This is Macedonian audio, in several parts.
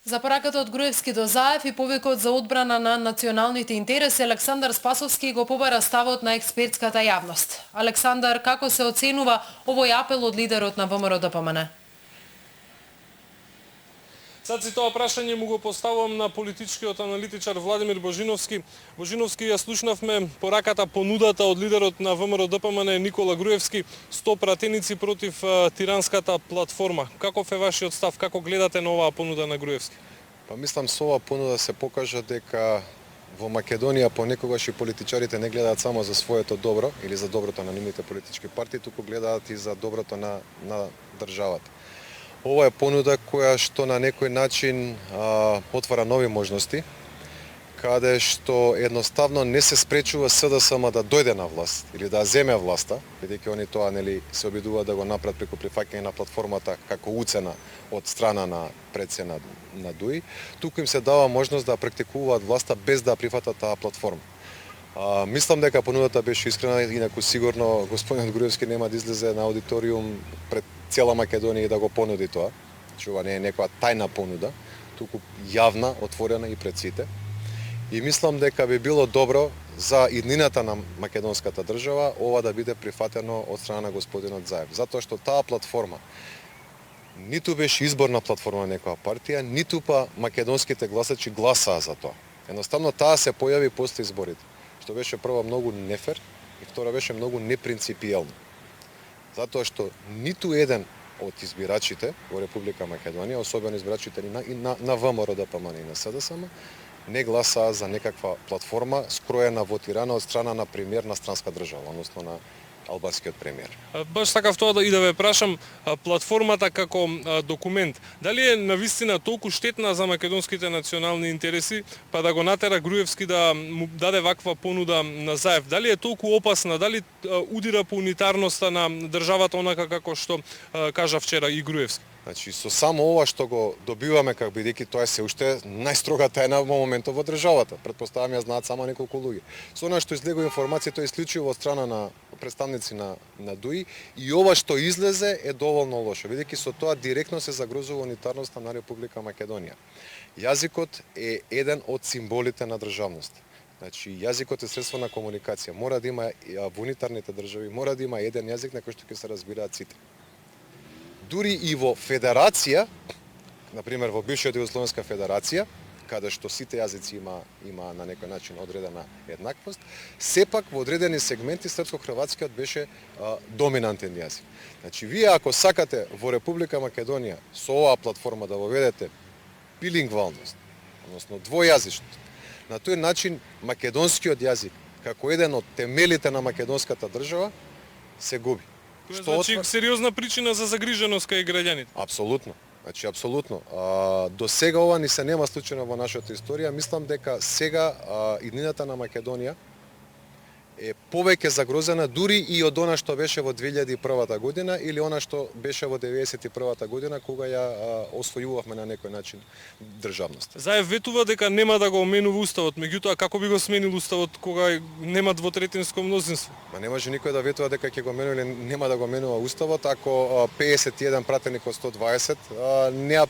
За пораката од Груевски до Заев и повикот за одбрана на националните интереси, Александар Спасовски го побара ставот на експертската јавност. Александар, како се оценува овој апел од лидерот на ВМРО-ДПМН? Саци тоа прашање му го поставувам на политичкиот аналитичар Владимир Божиновски. Божиновски, ја слушнавме пораката, понудата од лидерот на ВМРО-ДПМН Никола Груевски, 100 пратеници против тиранската платформа. Каков е вашиот став? Како гледате на оваа понуда на Груевски? Мислам, со оваа понуда се покажа дека во Македонија понекогаш и политичарите не гледаат само за своето добро или за доброто на нивните политички партии, туку гледаат и за доброто на државата. Ова е понуда која што на некој начин отвара нови можности, каде што едноставно не се спречува СДСМ да дојде на власт или да земе власта, бидејќи они тоа се обидуваат да го направат преку прифаќање на платформата како уцена од страна на председник на ДУИ, туку им се дава можност да практикуваат власта без да прифатат таа платформа. Мислам дека понудата беше искрена, инаку сигурно господинот Груевски нема да излезе на аудиториум пред цела Македонија и да го понуди тоа. Значи, ова не е некоја тајна понуда, туку јавна, отворена и пред сите. И мислам дека би било добро за иднината на македонската држава ова да биде прифатено од страна на господинот Заев. Затоа што таа платформа ниту беше изборна платформа на некоја партија, ниту па македонските гласачи гласаа за тоа. Едноставно таа се појави после изборите, што беше прво многу нефер и второ беше многу непринципиелно. Затоа што ниту еден од избирачите во Република Македонија, особено избирачите на ВМРО-ДПМН и на СДСМ, не гласаа за некаква платформа скроена во Тирана од страна на премиер на странска држава, односно на албанскиот премиер. Баш сакав тоа и да ве прашам, платформата како документ, дали е навистина толку штетна за македонските национални интереси, па да го натера Груевски да му даде ваква понуда на Заев? Дали е толку опасна, дали удира по унитарноста на државата онака како што кажа вчера и Груевски? Значи, со само ова што го добиваме, како бидејќи тоа се уште најстрога тајна во моментот во државата. Претпоставам ја знаат само неколку луѓе. Со она што излегува информација, тоа е исклучиво од страна на представници на ДУИ и ова што излезе е доволно лошо, бидејќи со тоа директно се загрозува унитарноста на Република Македонија. Јазикот е еден од символите на државност. Значи, јазикот е средство на комуникација. Мора да има во унитарните држави, мора да има еден јазик на кој што ќе се разбираат сите. Дури и во федерација, например во бившата Југословенска федерација, каде што сите јазици има на некој начин одредена еднаквост, сепак во одредени сегменти српско-хрватскиот беше доминантен јазик. Значи, вие ако сакате во Република Македонија со оваа платформа да воведете билингвалност, односно двојазичност, на тој начин македонскиот јазик, како еден од темелите на македонската држава, се губи. Тоа значи сериозна причина за загриженост кај граѓаните. Апсолутно. Значи, апсолутно. До сега ова ни се нема случено во нашата историја. Мислам дека сега иднината на Македонија е повеќе загрозена дури и од она што беше во 2001 година или она што беше во 1991 година кога ја освојувавме на некој начин државност. Заев ветува дека нема да го менува уставот, меѓутоа како би го сменил уставот кога нема двотретинско мнозинство? Не може никој да ветува дека ќе го менува или нема да го менува уставот ако 51 пратеник од 120 не ја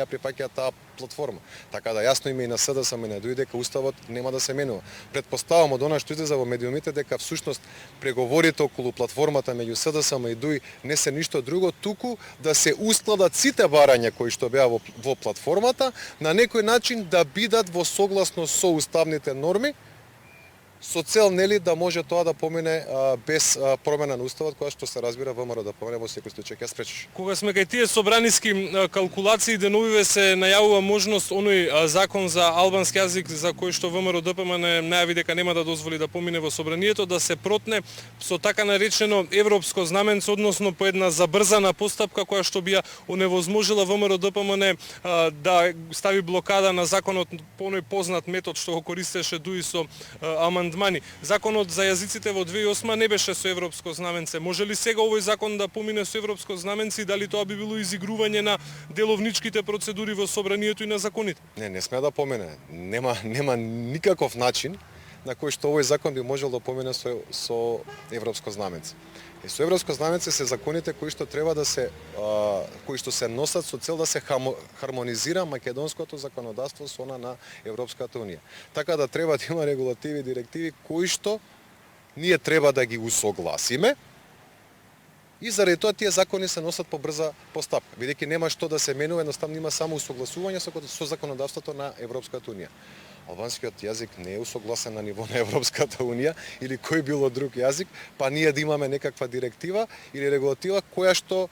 прифаќаат таа платформа. Така да јасно име и на СДСМ и на ДУИ дека уставот нема да се менува. Претпоставам од она што излезе во медиумите дека всушност преговорите околу платформата меѓу СДСМ и ДУИ не се ништо друго, туку да се ускладат сите барања кои што беа во платформата на некој начин да бидат во согласност со уставните норми, со цел нели да може тоа да помине без промена на уставот, која што се разбира ВМРО-ДПМН во секој случај ќе спречиш. Кога сме кај тие собраниски калкулации, деновиве се најавува можност оној закон за албански јазик за кој што ВМРО-ДПМН најави дека нема да дозволи да помине во собранието, да се протне со така наречено европско знаменце, односно по една забрзана постапка која што би ја оневозможила ВМРО-ДПМН да стави блокада на законот по оној познат метод што го користеше ДУИ со амандмани. Законот за јазиците во 2008 не беше со европско знаменце. Може ли сега овој закон да помине со европско знаменце и дали тоа би било изигрување на деловничките процедури во собранието и на законите? Не сме да помине. Нема никаков начин на кој што овој закон би можел да помине со европско знаменце. Со европско знамеце се законите кои што треба да се кои што се носат со цел да се хармонизира македонското законодавство со она на Европската унија. Така да треба да има регулативи, директиви кои што ние треба да ги усогласиме. И заради тоа тие закони се носат по брза постапка, бидејќи нема што да се менува, едноставно има само усогласување со законодавството на Европската унија. Албанскиот јазик не е усогласен на ниво на Европската унија или кој било друг јазик, па ние да имаме некаква директива или регулатива која што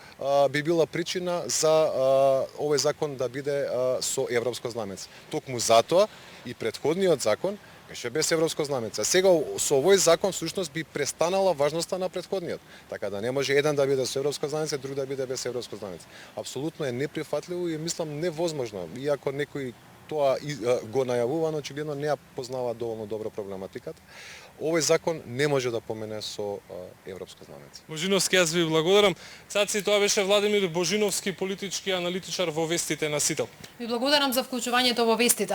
би била причина за овој закон да биде со европско знамеце. Токму затоа и претходниот закон беше без европско знамеце. А сега со овој закон всушност би престанала важноста на претходниот. Така да не може еден да биде со европско знамеце, друг да биде без европско знамеце. Апсолутно е неприфатливо и мислам невозможно, иако некои тоа го најавува, но очигледно не ја познава доволно добро проблематиката. Овој закон не може да помене со европско знамеце. Божиновски, јас ви благодарам. Цаци, тоа беше Владимир Божиновски, политички аналитичар во Вестите на Сител. Ви благодарам за вклучувањето во Вестите.